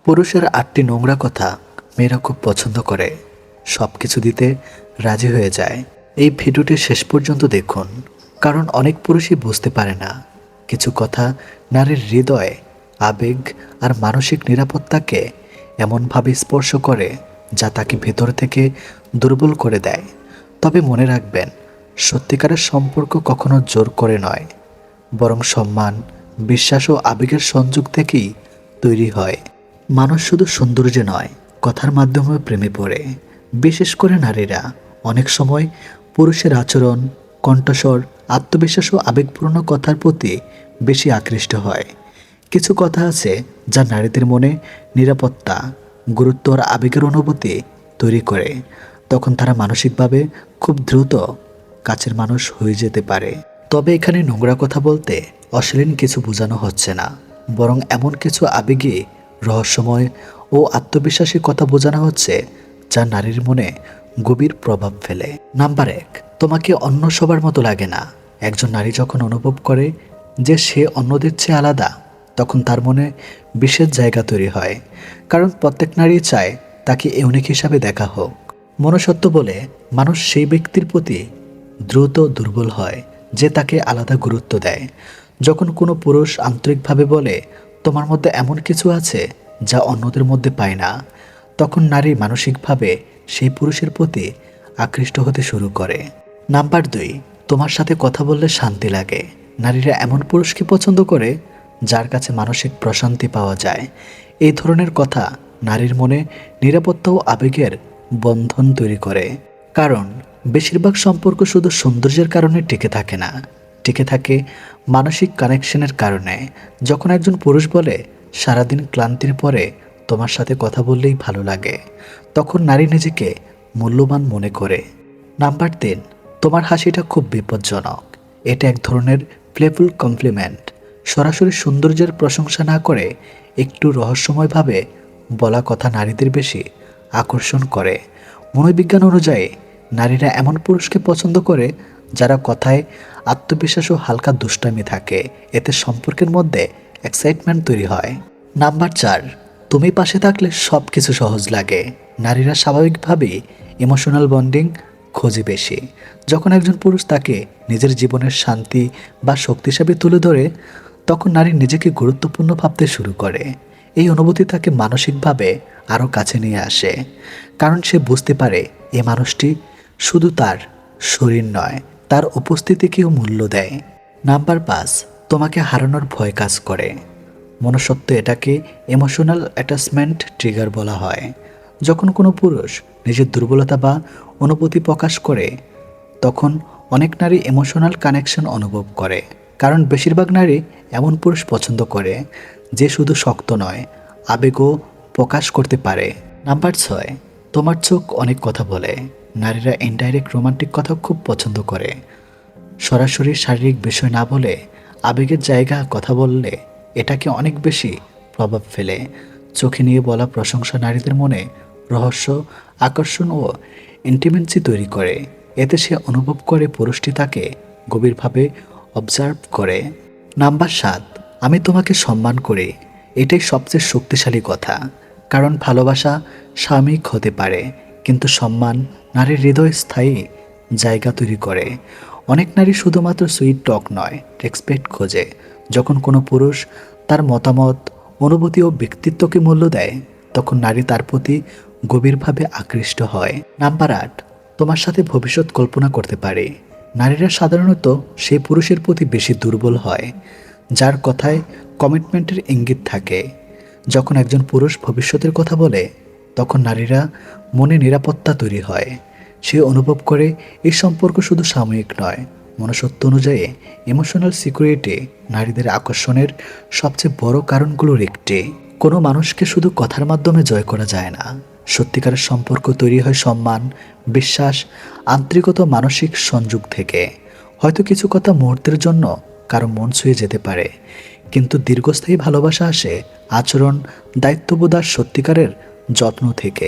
পুরুষের ৮টি নোংরা কথা মেয়েরা খুব পছন্দ করে, সব কিছু দিতে রাজি হয়ে যায়। এই ভিডিওটি শেষ পর্যন্ত দেখুন, কারণ অনেক পুরুষই বুঝতে পারে না কিছু কথা নারীর হৃদয়, আবেগ আর মানসিক নিরাপত্তাকে এমনভাবে স্পর্শ করে যা তাকে ভেতর থেকে দুর্বল করে দেয়। তবে মনে রাখবেন, সত্যিকারের সম্পর্ক কখনো জোর করে নয়, বরং সম্মান, বিশ্বাস ও আবেগের সংযোগ থেকেই তৈরি হয়। মানুষ শুধু সৌন্দর্যে নয়, কথার মাধ্যমে প্রেমে পড়ে। বিশেষ করে নারীরা অনেক সময় পুরুষের আচরণ, কণ্ঠস্বর, আত্মবিশ্বাস ও আবেগপূর্ণ কথার প্রতি বেশি আকৃষ্ট হয়। কিছু কথা আছে যা নারীদের মনে নিরাপত্তা, গুরুত্ব আর আবেগের অনুভূতি তৈরি করে। তখন তারা মানসিকভাবে খুব দ্রুত কাছের মানুষ হয়ে যেতে পারে। তবে এখানে নোংরা কথা বলতে অশ্লীল কিছু বোঝানো হচ্ছে না, বরং এমন কিছু আবেগী, রহস্যময় ও আত্মবিশ্বাসী কথা বোঝানো হচ্ছে যা নারীর মনে গভীর প্রভাব ফেলে। নাম্বার ১, তোমাকে অন্য সবার মতো লাগে না। একজন নারী যখন অনুভব করে যে সে অন্যদের চেয়ে আলাদা, তখন তার মনে বিশেষ জায়গা তৈরি হয়। কারণ প্রত্যেক নারী চায় তাকে ইউনিক হিসাবে দেখা হোক। মনুষ্যত্ব বলে মানুষ সেই ব্যক্তির প্রতি দ্রুত দুর্বল হয় যে তাকে আলাদা গুরুত্ব দেয়। যখন কোনো পুরুষ আন্তরিকভাবে বলে, তোমার মধ্যে এমন কিছু আছে যা অন্যদের মধ্যে পায় না, তখন নারী মানসিকভাবে সেই পুরুষের প্রতি আকৃষ্ট হতে শুরু করে। নাম্বার ২, তোমার সাথে কথা বললে শান্তি লাগে। নারীরা এমন পুরুষকে পছন্দ করে যার কাছে মানসিক প্রশান্তি পাওয়া যায়। এই ধরনের কথা নারীর মনে নিরাপত্তা ও আবেগের বন্ধন তৈরি করে। কারণ বেশিরভাগ সম্পর্ক শুধু সৌন্দর্যের কারণে টিকে থাকে না, টিকে থাকে মানসিক কানেকশনের কারণে। যখন একজন পুরুষ বলে, সারাদিন ক্লান্তির পরে তোমার সাথে কথা বললেই ভালো লাগে, তখন নারী নিজেকে মূল্যবান মনে করে। নাম্বার ৩, তোমার হাসিটা খুব বিপজ্জনক। এটা এক ধরনের প্লেফুল কমপ্লিমেন্ট। সরাসরি সৌন্দর্যের প্রশংসা না করে একটু রহস্যময়ভাবে বলা কথা নারীদের বেশি আকর্ষণ করে। মনোবিজ্ঞান অনুযায়ী নারীরা এমন পুরুষকে পছন্দ করে যারা কথায় আত্মবিশ্বাস ও হালকা দুষ্টামি থাকে। এতে সম্পর্কের মধ্যে এক্সাইটমেন্ট তৈরি হয়। নাম্বার ৪, তুমি পাশে থাকলে সব কিছু সহজ লাগে। নারীরা স্বাভাবিকভাবেই ইমোশনাল বন্ডিং খোঁজে বেশি। যখন একজন পুরুষ তাকে নিজের জীবনের শান্তি বা শক্তি হিসাবে তুলে ধরে, তখন নারী নিজেকে গুরুত্বপূর্ণ ভাবতে শুরু করে। এই অনুভূতি তাকে মানসিকভাবে আরও কাছে নিয়ে আসে, কারণ সে বুঝতে পারে এই মানুষটি শুধু তার শরীর নয়, তার উপস্থিতিকেও মূল্য দেয়। নাম্বার ৫, তোমাকে হারানোর ভয় কাজ করে। মনুষ্যত্ব এটাকে ইমোশনাল অ্যাটাচমেন্ট ট্রিগার বলা হয়। যখন কোনো পুরুষ নিজের দুর্বলতা বা অনুভূতি প্রকাশ করে, তখন অনেক নারী ইমোশনাল কানেকশন অনুভব করে। কারণ বেশিরভাগ নারী এমন পুরুষ পছন্দ করে যে শুধু শক্ত নয়, আবেগও প্রকাশ করতে পারে। নাম্বার ৬, তোমার চোখ অনেক কথা বলে। নারীরা ইনডাইরেক্ট রোমান্টিক কথা খুব পছন্দ করে। সরাসরি শারীরিক বিষয় না বলে আবেগের জায়গা কথা বললে এটাকে অনেক বেশি প্রভাব ফেলে। চোখে নিয়ে বলা প্রশংসা নারীদের মনে রহস্য, আকর্ষণ ও ইন্টিমেন্সি তৈরি করে। এতে সে অনুভব করে পুরুষটি তাকে গভীরভাবে অবজার্ভ করে। নাম্বার ৭, আমি তোমাকে সম্মান করি। এটাই সবচেয়ে শক্তিশালী কথা। কারণ ভালোবাসা সাময়িক হতে পারে, কিন্তু সম্মান নারীর হৃদয় স্থায়ী জায়গা তৈরি করে। অনেক নারী শুধুমাত্র সুইট টক নয়, রেসপেক্ট খোঁজে। যখন কোনো পুরুষ তার মতামত, অনুভূতি ও ব্যক্তিত্বকে মূল্য দেয়, তখন নারী তার প্রতি গভীরভাবে আকৃষ্ট হয়। নাম্বার ৮, তোমার সাথে ভবিষ্যৎ কল্পনা করতে পারে। নারীরা সাধারণত সেই পুরুষের প্রতি বেশি দুর্বল হয় যার কথায় কমিটমেন্টের ইঙ্গিত থাকে। যখন একজন পুরুষ ভবিষ্যতের কথা বলে, তখন নারীরা মনে নিরাপত্তা তৈরি হয়। সে অনুভব করে এই সম্পর্ক শুধু সাময়িক নয়। মনুষ্যত্ব অনুযায়ী ইমোশনাল সিকিউরিটি নারীদের আকর্ষণের সবচেয়ে বড় কারণগুলোর একটি। কোনো মানুষকে শুধু কথার মাধ্যমে জয় করা যায় না। সত্যিকারের সম্পর্ক তৈরি হয় সম্মান, বিশ্বাস, আন্তরিকতা, মানসিক সংযোগ থেকে। হয়তো কিছু কথা মুহূর্তের জন্য কারো মন ছুঁয়ে যেতে পারে, কিন্তু দীর্ঘস্থায়ী ভালোবাসা আসে আচরণ, দায়িত্ববোধ আর সত্যিকারের যত্ন থেকে।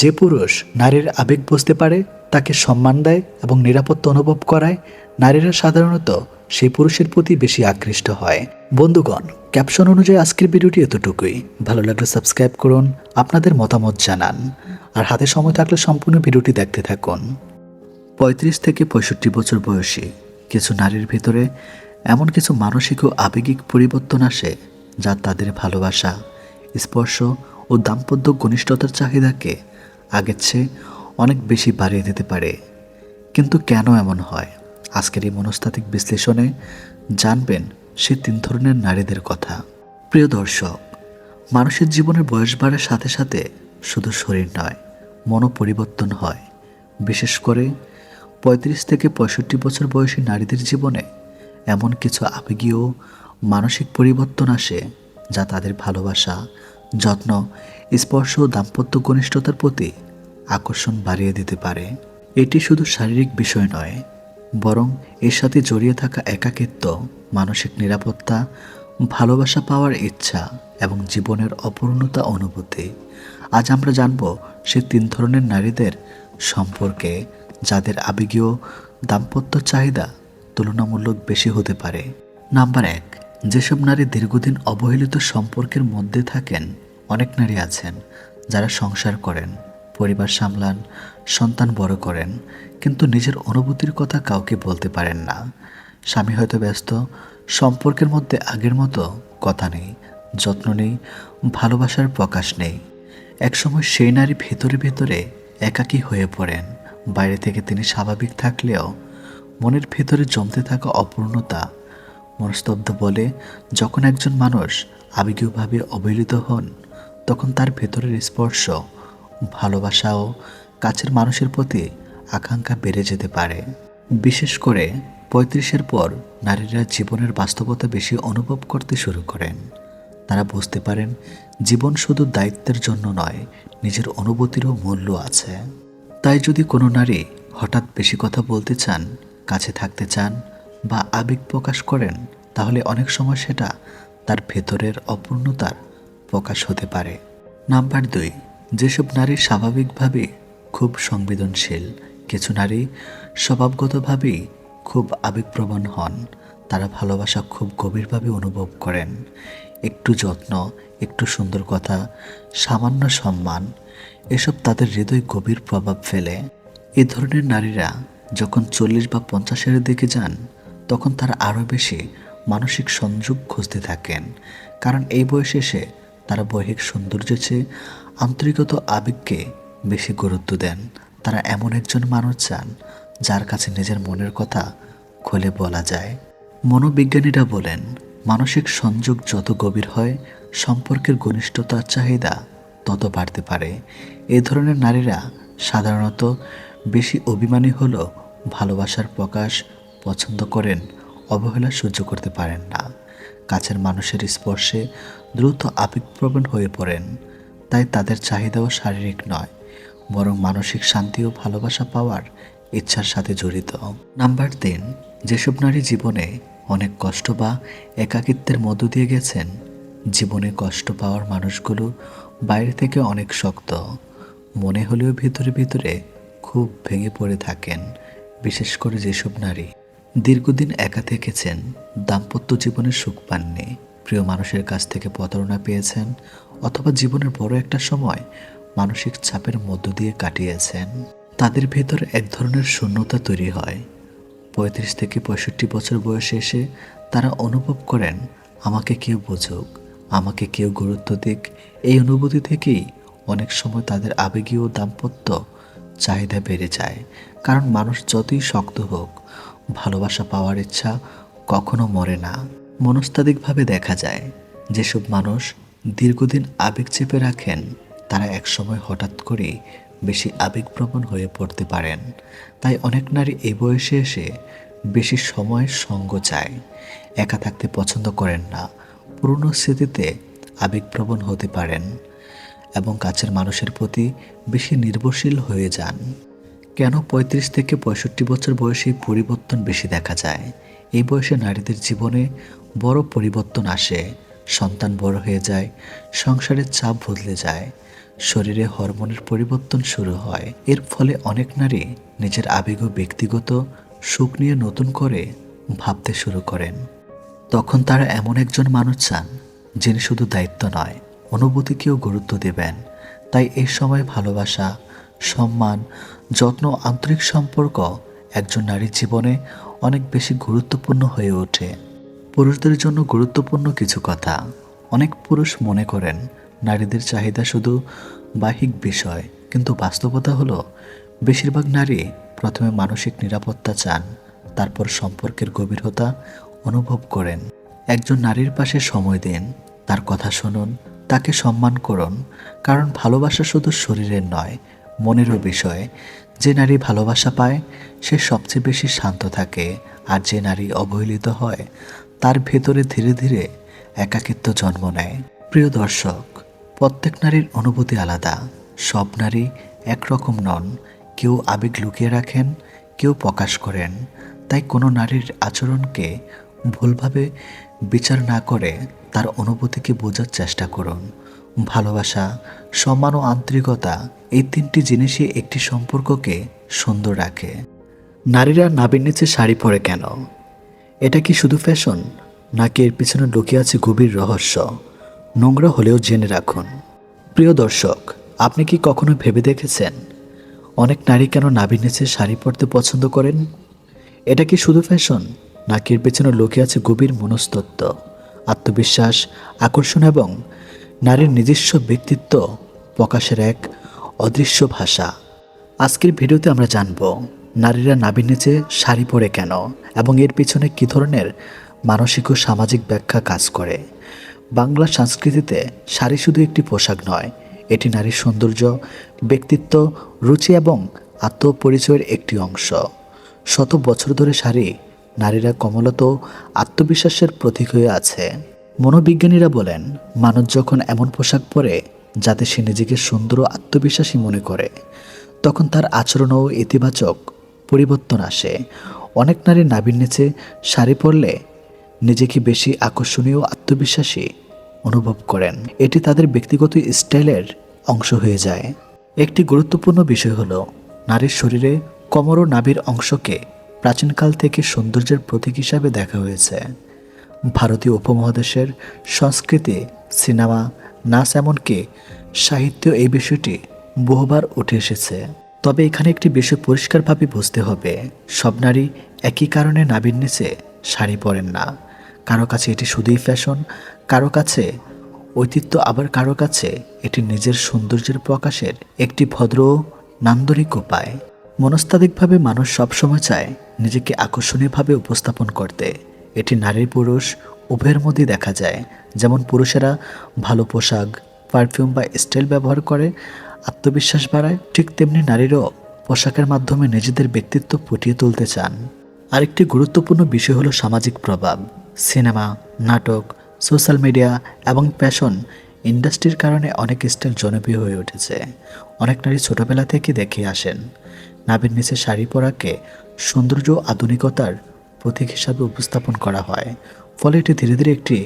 যে পুরুষ নারীর আবেগ বুঝতে পারে, তাকে সম্মান দেয় এবং নিরাপত্তা অনুভব করায়, নারীরা সাধারণত সেই পুরুষের প্রতি বেশি আকৃষ্ট হয়। বন্ধুগণ, ক্যাপশন অনুযায়ী আজকের ভিডিওটি এতটুকুই। ভালো লাগলে সাবস্ক্রাইব করুন, আপনাদের মতামত জানান, আর হাতে সময় থাকলে সম্পূর্ণ ভিডিওটি দেখতে থাকুন। 35 থেকে 65 বছর বয়সী কিছু নারীর ভিতরে এমন কিছু মানসিক ও আবেগিক পরিবর্তন আসে যা তাদের ভালোবাসা, স্পর্শ ও দাম্পত্য ঘনিষ্ঠতার চাহিদাকে আগের চেয়ে অনেক বেশি বাড়িয়ে দিতে পারে। কিন্তু কেন এমন হয়? আজকের এই মনস্তাত্ত্বিক বিশ্লেষণে জানবেন সে 3 ধরনের নারীদের কথা। প্রিয় দর্শক, মানুষের জীবনের বয়স বাড়ার সাথে সাথে শুধু শরীর নয়, মনও পরিবর্তন হয়। বিশেষ করে 35 থেকে 65 বছর বয়সী নারীদের জীবনে এমন কিছু আবেগীয় মানসিক পরিবর্তন আসে যা তাদের ভালোবাসা, যত্ন, স্পর্শ ও দাম্পত্য ঘনিষ্ঠতার প্রতি আকর্ষণ বাড়িয়ে দিতে পারে। এটি শুধু শারীরিক বিষয় নয়, বরং এর সাথে জড়িয়ে থাকা একাকিত্ব, মানসিক নিরাপত্তা, ভালোবাসা পাওয়ার ইচ্ছা এবং জীবনের অপূর্ণতা অনুভূতি। আজ আমরা জানব সে 3 ধরনের নারীদের সম্পর্কে যাদের আবেগীয় দাম্পত্য চাহিদা তুলনামূলক বেশি হতে পারে। নাম্বার 1, যেসব নারী দীর্ঘদিন অবহেলিত সম্পর্কের মধ্যে থাকেন। অনেক নারী আছেন যারা সংসার করেন, পরিবার সামলান, সন্তান বড় করেন, কিন্তু নিজের অনুভূতির কথা কাউকে বলতে পারেন না। স্বামী হয়তো ব্যস্ত, সম্পর্কের মধ্যে আগের মতো কথা নেই, যত্ন নেই, ভালোবাসার প্রকাশ নেই। একসময় সেই নারী ভেতরে ভেতরে একাকী হয়ে পড়েন। বাইরে থেকে তিনি স্বাভাবিক থাকলেও মনের ভেতরে জমতে থাকা অপূর্ণতা মনস্তব্ধ বলে। যখন একজন মানুষ আবেগীয়ভাবে অবহেলিত হন, তখন তার ভেতরের স্পর্শ, ভালোবাসা ও কাছের মানুষের প্রতি আকাঙ্ক্ষা বেড়ে যেতে পারে। বিশেষ করে 35-এর পর নারীরা জীবনের বাস্তবতা বেশি অনুভব করতে শুরু করেন। তারা বুঝতে পারেন জীবন শুধু দায়িত্বের জন্য নয়, নিজের অনুভূতিরও মূল্য আছে। তাই যদি কোনো নারী হঠাৎ বেশি কথা বলতে চান, কাছে থাকতে চান বা আবেগ প্রকাশ করেন, তাহলে অনেক সময় সেটা তার ভেতরের অপূর্ণতার প্রকাশ হতে পারে। নাম্বার 2, যেসব নারী স্বাভাবিকভাবে খুব সংবেদনশীল। কিছু নারী স্বভাবগতভাবেই খুব আবেগপ্রবণ হন। তারা ভালোবাসা খুব গভীরভাবে অনুভব করেন। একটু যত্ন, একটু সুন্দর কথা, সামান্য সম্মান, এসব তাদের হৃদয়ে গভীর প্রভাব ফেলে। এ ধরনের নারীরা যখন 40 বা 50-এর দিকে যান, তখন তারা আরও বেশি মানসিক সংযোগ খুঁজতে থাকেন। কারণ এই বয়সে এসে তারা বৈহিক সৌন্দর্যের চেয়ে আন্তরিকতা, আবেগকে বেশি গুরুত্ব দেন। তারা এমন একজন মানুষ চান যার কাছে নিজের মনের কথা খুলে বলা যায়। মনোবিজ্ঞানীরা বলেন, মানসিক সংযোগ যত গভীর হয়, সম্পর্কের ঘনিষ্ঠতার চাহিদা তত বাড়তে পারে। এ ধরনের নারীরা সাধারণত বেশি অভিমানী হলেও ভালোবাসার প্রকাশ পছন্দ করেন, অবহেলা সহ্য করতে পারেন না। কাছের মানুষের স্পর্শে দ্রুত আবেগপ্রবণ হয়ে পড়েন। তাই তাদের চাহিদাও শারীরিক নয়, বরং মানসিক শান্তি ও ভালোবাসা পাওয়ার ইচ্ছার সাথে জড়িত। নাম্বার 3, যেসব নারী জীবনে অনেক কষ্ট বা একাকিত্বের মধ্য দিয়ে গেছেন। জীবনে কষ্ট পাওয়ার মানুষগুলো বাইরে থেকে অনেক শক্ত মনে হলেও ভিতরে ভিতরে খুব ভেঙে পড়ে থাকেন। বিশেষ করে যেসব নারী দীর্ঘদিন একা থেকেছেন, দাম্পত্য জীবনে সুখ পাননি, প্রিয় মানুষের কাছ থেকে প্রতারণা পেয়েছেন, অথবা জীবনের বড় একটা সময় মানসিক চাপের মধ্য দিয়ে কাটিয়েছেন, তাদের ভেতর এক ধরনের শূন্যতা তৈরি হয়। 35 থেকে 65 বছর বয়সে এসে তারা অনুভব করেন, আমাকে কেউ বুঝুক, আমাকে কেউ গুরুত্ব দিক। এই অনুভূতি থেকেই অনেক সময় তাদের আবেগীয় দাম্পত্য চাহিদা বেড়ে যায়। কারণ মানুষ যতই শক্ত হোক, ভালোবাসা পাওয়ার ইচ্ছা কখনো মরে না। মনস্তাত্ত্বিকভাবে দেখা যায়, যেসব মানুষ দীর্ঘদিন আবেগ চেপে রাখেন, তারা একসময় হঠাৎ করে বেশি আবেগপ্রবণ হয়ে পড়তে পারেন। তাই অনেক নারী এই বয়সে এসে বেশি সময়ের সঙ্গ চায়, একা থাকতে পছন্দ করেন না, পুরনো স্মৃতিতে আবেগপ্রবণ হতে পারেন এবং কাছের মানুষের প্রতি বেশি নির্ভরশীল হয়ে যান। কেন 35 থেকে 65 বছর বয়সে পরিবর্তন বেশি দেখা যায়? এই বয়সে নারীদের জীবনে বড় পরিবর্তন আসে। সন্তান বড় হয়ে যায়, সংসারের চাপ বদলে যায়, শরীরে হরমোনের পরিবর্তন শুরু হয়। এর ফলে অনেক নারী নিজের আবেগ ও ব্যক্তিগত সুখ নিয়ে নতুন করে ভাবতে শুরু করেন। তখন তারা এমন একজন মানুষ চান যিনি শুধু দায়িত্ব নয়, অনুভূতিকেও গুরুত্ব দেবেন। তাই এই সময় ভালোবাসা, সম্মান, যত্ন, আন্তরিক সম্পর্ক একজন নারীর জীবনে অনেক বেশি গুরুত্বপূর্ণ হয়ে ওঠে। পুরুষদের জন্য গুরুত্বপূর্ণ কিছু কথা। অনেক পুরুষ মনে করেন নারীদের চাহিদা শুধু বাহ্যিক বিষয়, কিন্তু বাস্তবতা হলো বেশিরভাগ নারী প্রথমে মানসিক নিরাপত্তা চান, তারপর সম্পর্কের গভীরতা অনুভব করেন। একজন নারীর পাশে সময় দিন, তার কথা শুনুন, তাকে সম্মান করুন, কারণ ভালোবাসা শুধু শরীরের নয়, মনেরও বিষয়। যে নারী ভালোবাসা পায় সে সবচেয়ে বেশি শান্ত থাকে, আর যে নারী অবহেলিত হয় তার ভেতরে ধীরে ধীরে একাকিত্ব জন্ম নেয়। প্রিয় দর্শক, প্রত্যেক নারীর অনুভূতি আলাদা। সব নারী একরকম নন। কেউ আবেগ লুকিয়ে রাখেন, কেউ প্রকাশ করেন। তাই কোনো নারীর আচরণকে ভুলভাবে বিচার না করে তার অনুভূতিকে বোঝার চেষ্টা করুন। ভালোবাসা, সম্মান ও আন্তরিকতা, এই তিনটি জিনিসই একটি সম্পর্ককে সুন্দর রাখে। নারীরা নাভির নিচে শাড়ি পরে কেন? এটা কি শুধু ফ্যাশন, নাকি এর পিছনে লুকিয়ে আছে গভীর রহস্য? নোংরা হলেও জেনে রাখুন। প্রিয় দর্শক, আপনি কি কখনো ভেবে দেখেছেন অনেক নারী কেন নাভির নিচে শাড়ি পরতে পছন্দ করেন? এটা কি শুধু ফ্যাশন, নাকি এর পেছনে লুকিয়ে আছে গভীর মনস্তত্ত্ব, আত্মবিশ্বাস, আকর্ষণ এবং নারীর নিজস্ব ব্যক্তিত্ব প্রকাশের এক অদৃশ্য ভাষা? আজকের ভিডিওতে আমরা জানব নারীরা নাভির নিচে শাড়ি পরে কেন এবং এর পিছনে কী ধরনের মানসিক ও সামাজিক ব্যাখ্যা কাজ করে। বাংলা সংস্কৃতিতে শাড়ি শুধু একটি পোশাক নয়, এটি নারীর সৌন্দর্য, ব্যক্তিত্ব, রুচি এবং আত্মপরিচয়ের একটি অংশ। শত বছর ধরে শাড়ি নারীরা কমলত আত্মবিশ্বাসের প্রতীক হয়ে আছে। মনোবিজ্ঞানীরা বলেন, মানুষ যখন এমন পোশাক পরে যাতে সে নিজেকে সুন্দর ও আত্মবিশ্বাসী মনে করে, তখন তার আচরণেও ইতিবাচক পরিবর্তন আসে। অনেক নারী নাভির নিচে শাড়ি পরলে নিজেকে বেশি আকর্ষণীয় ও আত্মবিশ্বাসী অনুভব করেন। এটি তাদের ব্যক্তিগত স্টাইলের অংশ হয়ে যায়। একটি গুরুত্বপূর্ণ বিষয় হলো, নারীর শরীরে কোমর ও নাভির অংশকে প্রাচীনকাল থেকে সৌন্দর্যের প্রতীক হিসাবে দেখা হয়েছে। ভারতীয় উপমহাদেশের সংস্কৃতি, সিনেমা, নাচ, এমনকি সাহিত্য এই বিষয়টি বহুবার উঠে এসেছে। তবে এখানে একটি বিষয় পরিষ্কারভাবে বুঝতে হবে, সব নারী একই কারণে নাভির নিচে শাড়ি পরেন না। কারো কাছে এটি শুধুই ফ্যাশন, কারো কাছে ঐতিহ্য, আবার কারো কাছে এটি নিজের সৌন্দর্যের প্রকাশের একটি ভদ্র ও নান্দনিক উপায়। মনস্তাত্ত্বিকভাবে মানুষ সবসময় চায় নিজেকে আকর্ষণীয়ভাবে উপস্থাপন করতে। এটি নারী পুরুষ উভয়ের মধ্যেই দেখা যায়। যেমন পুরুষেরা ভালো পোশাক, পারফিউম বা স্টাইল ব্যবহার করে আত্মবিশ্বাস বাড়ায়, ঠিক তেমনি নারীরাও পোশাকের মাধ্যমে নিজেদের ব্যক্তিত্ব ফুটিয়ে তুলতে চান। আরেকটি গুরুত্বপূর্ণ বিষয় হলো সামাজিক প্রভাব। সিনেমা, নাটক, সোশ্যাল মিডিয়া এবং ফ্যাশন ইন্ডাস্ট্রির কারণে অনেক স্টাইল জনপ্রিয় হয়ে উঠেছে। অনেক নারী ছোটবেলা থেকে দেখে আসেন নাভির নিচে শাড়ি পরাকে সৌন্দর্য ও আধুনিকতার প্রতীক হিসাবে উপস্থাপন করা হয়। ফলে এটি ধীরে ধীরে একটি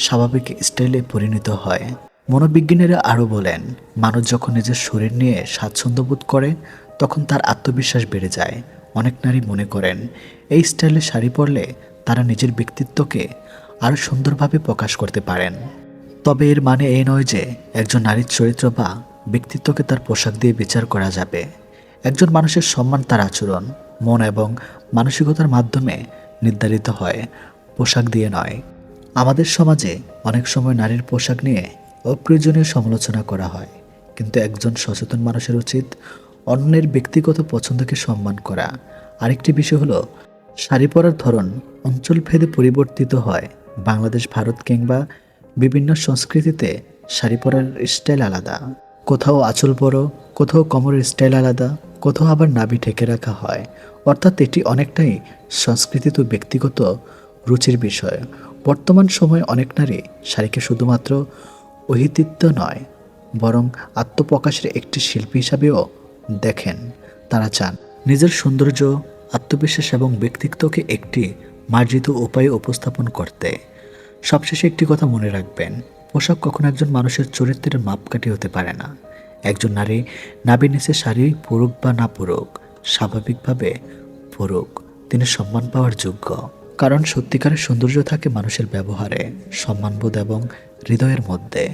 স্বাভাবিক স্টাইলে পরিণত হয়। মনোবিজ্ঞানীরা আরও বলেন, মানুষ যখন নিজের শরীর নিয়ে স্বাচ্ছন্দ্য বোধ করে তখন তার আত্মবিশ্বাস বেড়ে যায়। অনেক নারী মনে করেন এই স্টাইলে শাড়ি পরলে তারা নিজের ব্যক্তিত্বকে আরও সুন্দরভাবে প্রকাশ করতে পারেন। তবে এর মানে এই নয় যে একজন নারীর চরিত্র বা ব্যক্তিত্বকে তার পোশাক দিয়ে বিচার করা যাবে। একজন মানুষের সম্মান তার আচরণ, মন এবং মানসিকতার মাধ্যমে নির্ধারিত হয়, পোশাক দিয়ে নয়। আমাদের সমাজে অনেক সময় নারীর পোশাক নিয়ে অপ্রয়োজনীয় সমালোচনা করা হয়, কিন্তু একজন সচেতন মানুষের উচিত অন্যের ব্যক্তিগত পছন্দকে সম্মান করা। আরেকটি বিষয় হলো, শাড়ি পরার ধরন অঞ্চলভেদে পরিবর্তিত হয়। বাংলাদেশ, ভারত কিংবা বিভিন্ন সংস্কৃতিতে শাড়ি পরার স্টাইল আলাদা। কোথাও আঁচল বড়, কোথাও কোমরের স্টাইল আলাদা, কোথাও আবার নাভি ঢেকে রাখা হয়। অর্থাৎ এটি অনেকটাই সংস্কৃতি ও ব্যক্তিগত রুচির বিষয়। বর্তমান সময়ে অনেক নারী শাড়িকে শুধুমাত্র ঐতিহ্য নয়, বরং আত্মপ্রকাশের একটি শিল্পী হিসাবেও দেখেন। তারা চান নিজের সৌন্দর্য, আত্মবিশ্বাস এবং ব্যক্তিত্বকে একটি মার্জিত উপায়ে উপস্থাপন করতে। সবশেষে একটি কথা মনে রাখবেন, পোশাক কখনো একজন মানুষের চরিত্রের মাপকাঠি হতে পারে না। একজন নারী নাভির নিচে শাড়ি পরুক বা না পরুক, স্বাভাবিকভাবে পরুক, তিনি সম্মান পাওয়ার যোগ্য। কারণ সত্যিকারের সৌন্দর্য থাকে মানুষের ব্যবহারে, সম্মানবোধ এবং হৃদয়ের মধ্যে।